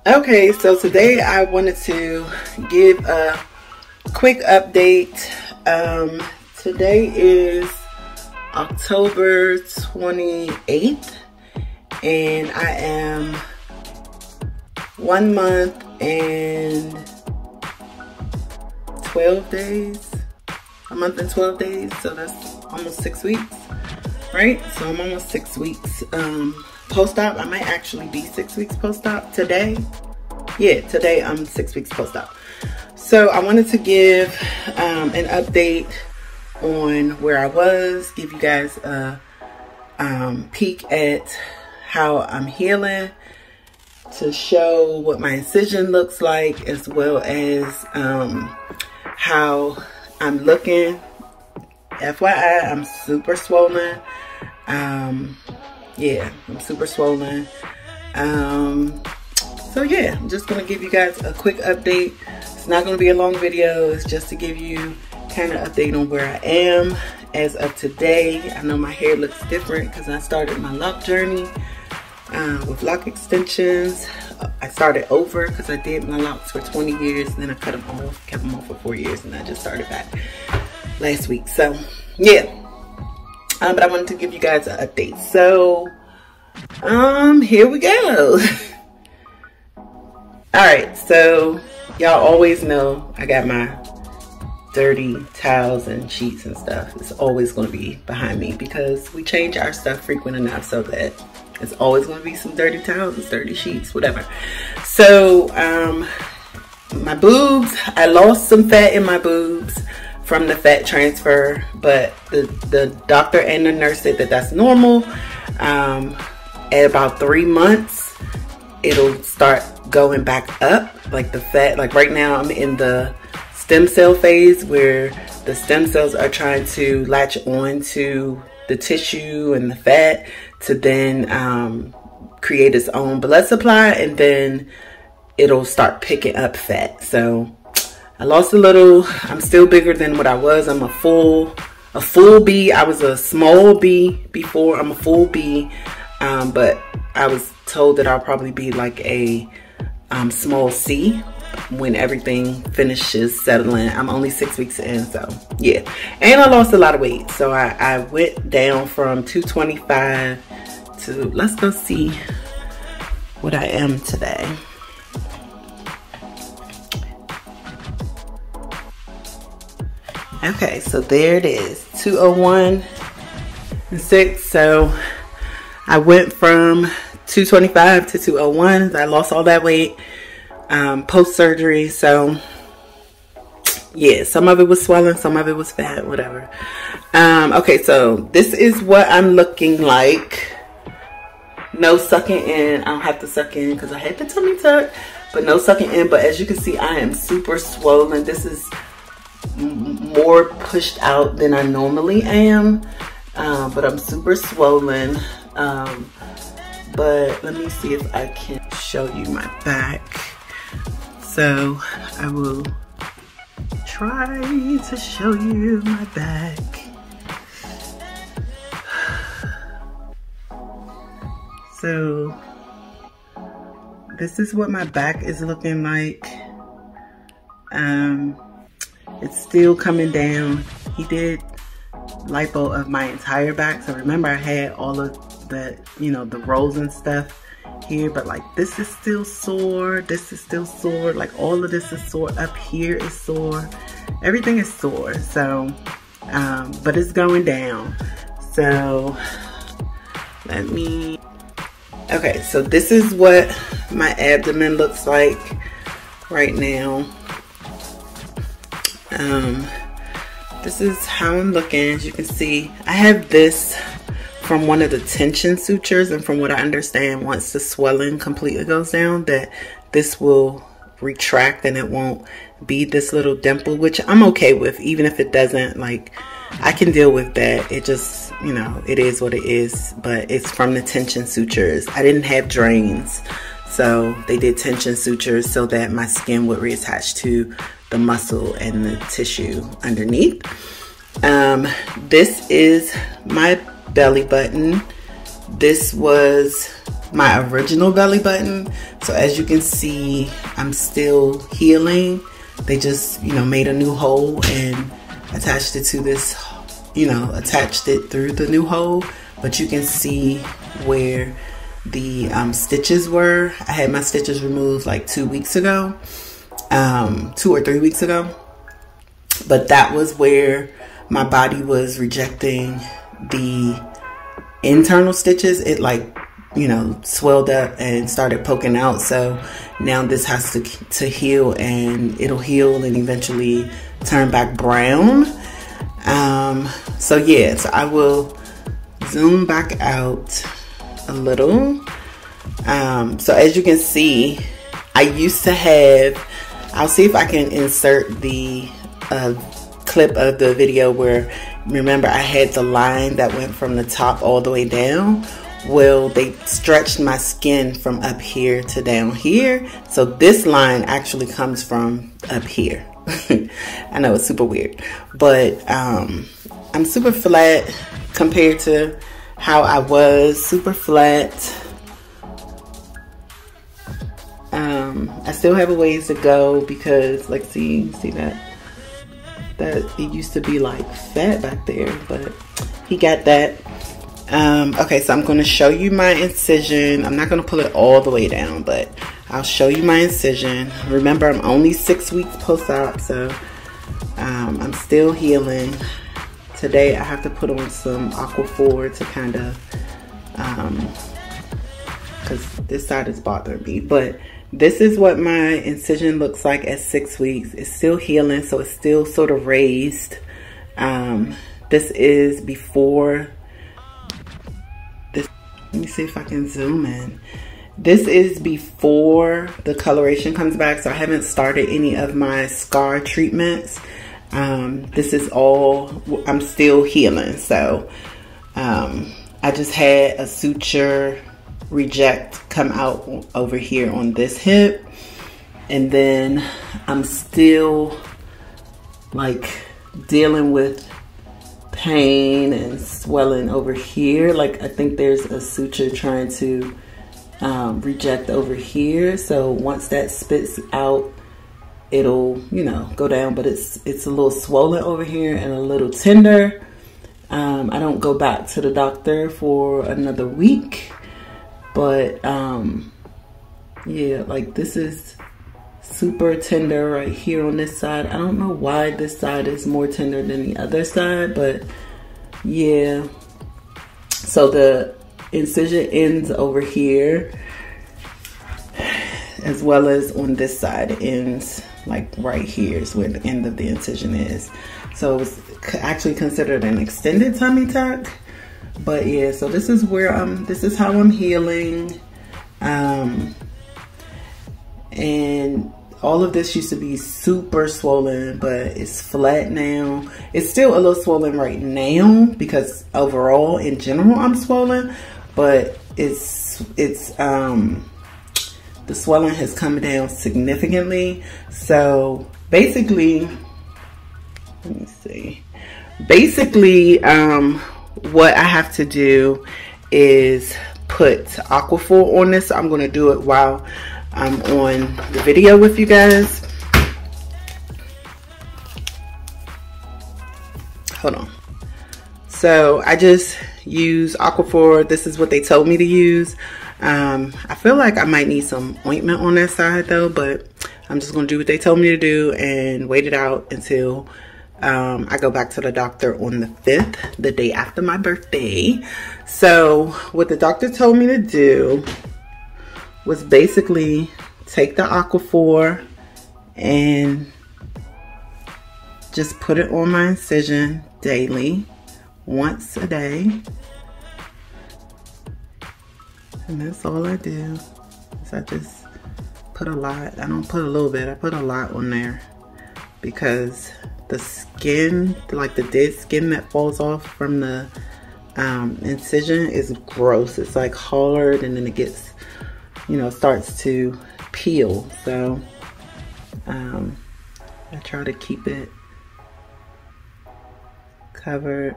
Okay, so today I wanted to give a quick update. Today is October 28th and I am 1 month and 12 days. A month and 12 days, so that's almost 6 weeks, right? So I'm almost 6 weeks post-op. I might actually be 6 weeks post-op today. Yeah, today I'm 6 weeks post-op. So I wanted to give an update on where I was, give you guys a peek at how I'm healing, to show what my incision looks like, as well as how I'm looking. FYI, I'm super swollen. Yeah, I'm super swollen. So yeah, I'm just gonna give you guys a quick update. It's not gonna be a long video. It's just to give you kind of update on where I am as of today. I know my hair looks different because I started my lock journey with lock extensions. I started over because I did my locks for 20 years and then I cut them off, kept them off for 4 years, and I just started back last week. So yeah, but I wanted to give you guys an update. So here we go. All right, so y'all always know I got my dirty towels and sheets and stuff. It's always going to be behind me because we change our stuff frequent enough so that it's always going to be some dirty towels and dirty sheets, whatever. So my boobs, I lost some fat in my boobs from the fat transfer, but the doctor and the nurse said that that's normal. At about 3 months, it'll start going back up, like the fat. Like right now I'm in the stem cell phase where the stem cells are trying to latch on to the tissue and the fat to then create its own blood supply, and then it'll start picking up fat. So I lost a little. I'm still bigger than what I was. I'm a full B. I was a small B before. I'm a full B, but I was told that I'll probably be like a small C when everything finishes settling. I'm only 6 weeks in, so yeah. And I lost a lot of weight. So I went down from 225 to, let's go see what I am today. Okay, so there it is, 201.6. So I went from 225 to 201. I lost all that weight post-surgery. So yeah, some of it was swelling, some of it was fat, whatever. Okay, so this is what I'm looking like. No sucking in. I don't have to suck in because I had the tummy tuck, but no sucking in. But as you can see, I am super swollen. This is more pushed out than I normally am, but I'm super swollen. But let me see if I can show you my back. So I will try to show you my back. So this is what my back is looking like. It's still coming down. He did lipo of my entire back. So remember I had all of the, you know, the rolls and stuff here, but like this is still sore, this is still sore, like all of this is sore, up here is sore, everything is sore. So but it's going down. So let me, okay, so this is what my abdomen looks like right now. This is how I'm looking. As you can see, I have this from one of the tension sutures, and from what I understand, once the swelling completely goes down, that this will retract and it won't be this little dimple, which I'm okay with. Even if it doesn't, like, I can deal with that. It just, you know, it is what it is. But it's from the tension sutures. I didn't have drains, so they did tension sutures so that my skin would reattach to the muscle and the tissue underneath. This is my belly button. This was my original belly button. So as you can see, I'm still healing. They just, you know, made a new hole and attached it to this, you know, attached it through the new hole. But you can see where the stitches were. I had my stitches removed like 2 weeks ago, 2 or 3 weeks ago. But that was where my body was rejecting the internal stitches. It, like, you know, swelled up and started poking out. So now this has to heal, and it'll heal and eventually turn back brown. So yeah, so I will zoom back out a little. So as you can see, I used to have, I'll see if I can insert the clip of the video where, remember, I had the line that went from the top all the way down. Well, they stretched my skin from up here to down here. So this line actually comes from up here. I know it's super weird, but I'm super flat compared to how I was, super flat. I still have a ways to go because, like, see that it used to be like fat back there, but he got that. Okay, so I'm going to show you my incision. I'm not going to pull it all the way down, but I'll show you my incision. Remember, I'm only 6 weeks post-op, so I'm still healing. Today I have to put on some Aquaphor to kind of, because this side is bothering me. But this is what my incision looks like at 6 weeks. It's still healing, so it's still sort of raised. This is before this. Let me see if I can zoom in. This is before the coloration comes back, so I haven't started any of my scar treatments. This is all, I'm still healing. So I just had a suture reject come out over here on this hip, and then I'm still like dealing with pain and swelling over here. Like, I think there's a suture trying to reject over here. So once that spits out, it'll, you know, go down, but it's a little swollen over here and a little tender. I don't go back to the doctor for another week, but yeah, like, this is super tender right here on this side. I don't know why this side is more tender than the other side, but yeah. So the incision ends over here, as well as on this side. It ends like right here is where the end of the incision is. So it's actually considered an extended tummy tuck. But yeah, so this is where this is how I'm healing. And all of this used to be super swollen, but it's flat now. It's still a little swollen right now because overall, in general, I'm swollen, but it's the swelling has come down significantly. So basically, let me see. Basically, what I have to do is put Aquaphor on this. So I'm going to do it while I'm on the video with you guys. Hold on. So I just use Aquaphor. This is what they told me to use. I feel like I might need some ointment on that side though, but I'm just going to do what they told me to do and wait it out until I go back to the doctor on the 5th, the day after my birthday. So what the doctor told me to do was basically take the Aquaphor and just put it on my incision daily, once a day. And that's all I do. So I just put a lot. I don't put a little bit, I put a lot on there because the skin, like the dead skin that falls off from the incision is gross. It's like hard, and then it gets, you know, starts to peel. So I try to keep it covered.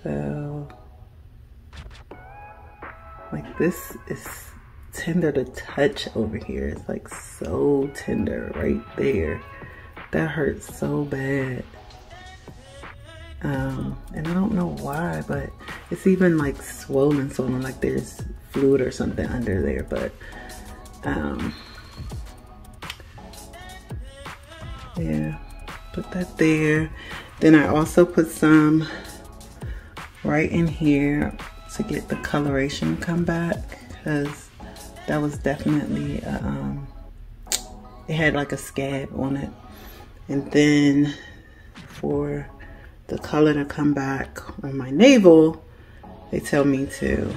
So, like, this is tender to touch over here. It's like so tender right there. That hurts so bad. And I don't know why, but it's even like swollen, like there's fluid or something under there, but yeah, put that there. Then I also put some right in here to get the coloration to come back, because that was definitely it had like a scab on it. And then for the color to come back on my navel, they tell me to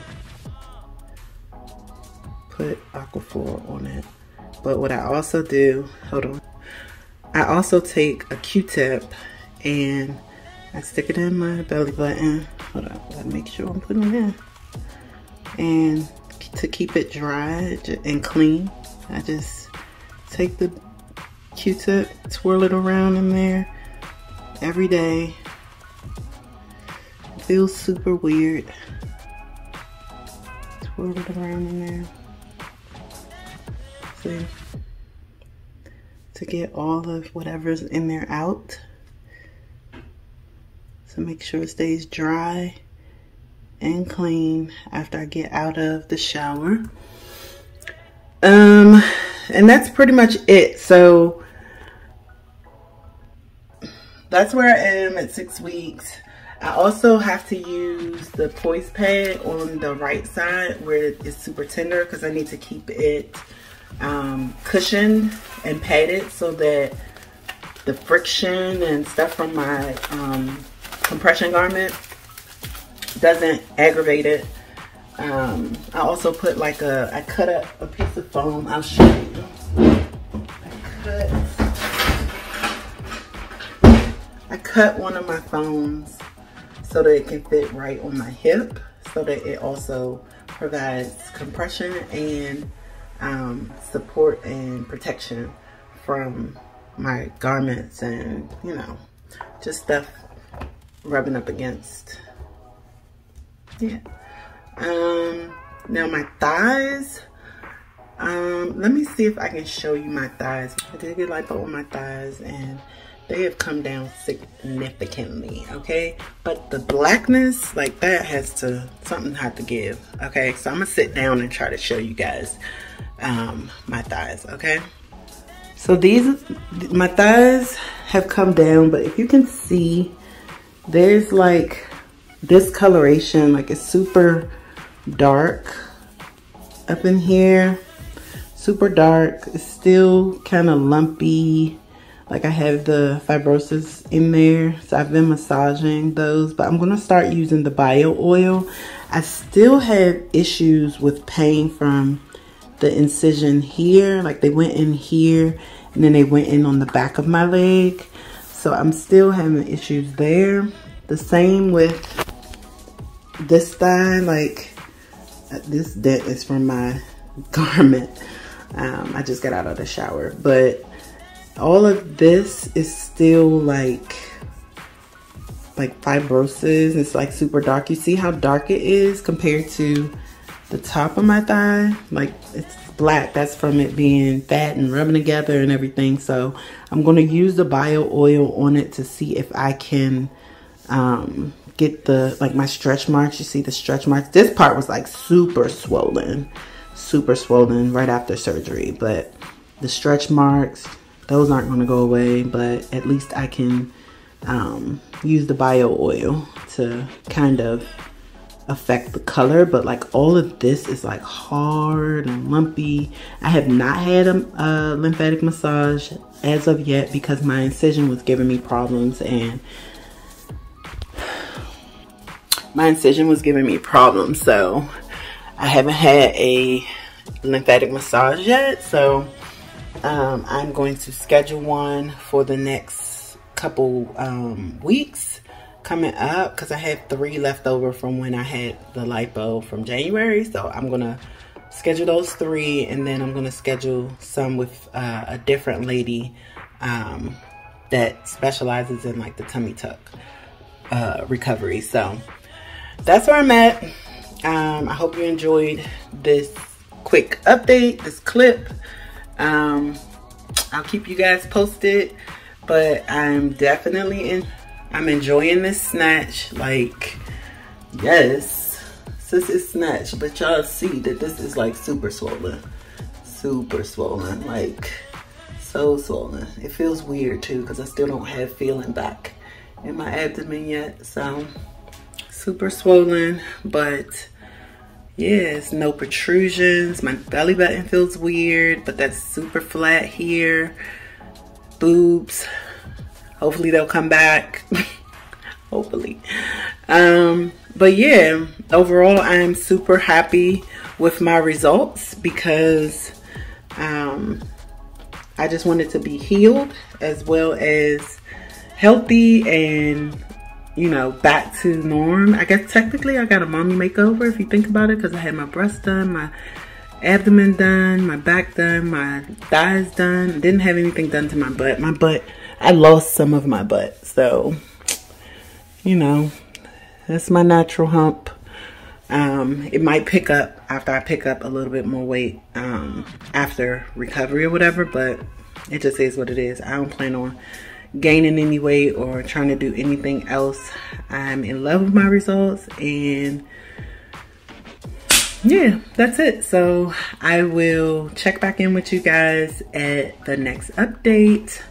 put Aquaphor on it. But what I also do, hold on, I also take a Q-tip and I stick it in my belly button. Hold on, gotta make sure I'm putting it in. And to keep it dry and clean, I just take the Q-tip, twirl it around in there every day. It feels super weird. Twirl it around in there. See? To get all of whatever's in there out. So make sure it stays dry and clean after I get out of the shower. And that's pretty much it. So that's where I am at 6 weeks. I also have to use the poise pad on the right side where it's super tender, because I need to keep it cushioned and padded so that the friction and stuff from my compression garment doesn't aggravate it. I also put like I cut up a piece of foam. I'll show you. I cut one of my foams so that it can fit right on my hip, so that it also provides compression and support and protection from my garments and, you know, just stuff rubbing up against. Yeah. Now my thighs, let me see if I can show you my thighs. I did get lipo on my thighs and they have come down significantly, okay? But the blackness, like that has to, something had to give, okay? So I'm gonna sit down and try to show you guys my thighs, okay? So my thighs have come down, but if you can see, there's like discoloration, like it's super dark up in here, super dark. It's still kind of lumpy, like I have the fibrosis in there, so I've been massaging those, but I'm gonna start using the bio oil. I still have issues with pain from the incision here, like they went in here and then they went in on the back of my leg, so I'm still having issues there. The same with this thigh, like this dent is from my garment. I just got out of the shower, but all of this is still like fibrosis. It's like super dark. You see how dark it is compared to the top of my thigh? Like it's black. That's from it being fat and rubbing together and everything. So I'm going to use the bio oil on it to see if I can get the, like my stretch marks. You see the stretch marks? This part was like super swollen right after surgery, but the stretch marks, those aren't going to go away, but at least I can use the bio oil to kind of affect the color. But like all of this is like hard and lumpy. I have not had a lymphatic massage as of yet because my incision was giving me problems, and so I haven't had a lymphatic massage yet. So I'm going to schedule one for the next couple weeks coming up, because I had 3 left over from when I had the lipo from January. So I'm gonna schedule those 3, and then I'm gonna schedule some with a different lady that specializes in like the tummy tuck recovery. So that's where I'm at. I hope you enjoyed this quick update, this clip. I'll keep you guys posted, but I'm definitely I'm enjoying this snatch. Like, yes, this is snatch, but y'all see that this is like super swollen, like so swollen. It feels weird too because I still don't have feeling back in my abdomen yet. So super swollen, but yes, no protrusions. My belly button feels weird, but that's super flat here. Boobs, hopefully they'll come back. Hopefully. But yeah, overall I'm super happy with my results because I just wanted to be healed as well as healthy and, you know, back to norm. I guess technically I got a mommy makeover if you think about it, because I had my breasts done, my abdomen done, my back done, my thighs done. Didn't have anything done to my butt. My butt, I lost some of my butt. So, you know, that's my natural hump. It might pick up after I pick up a little bit more weight after recovery or whatever, but it just is what it is. I don't plan on gaining any weight or trying to do anything else. I'm in love with my results, and yeah, that's it. So I will check back in with you guys at the next update.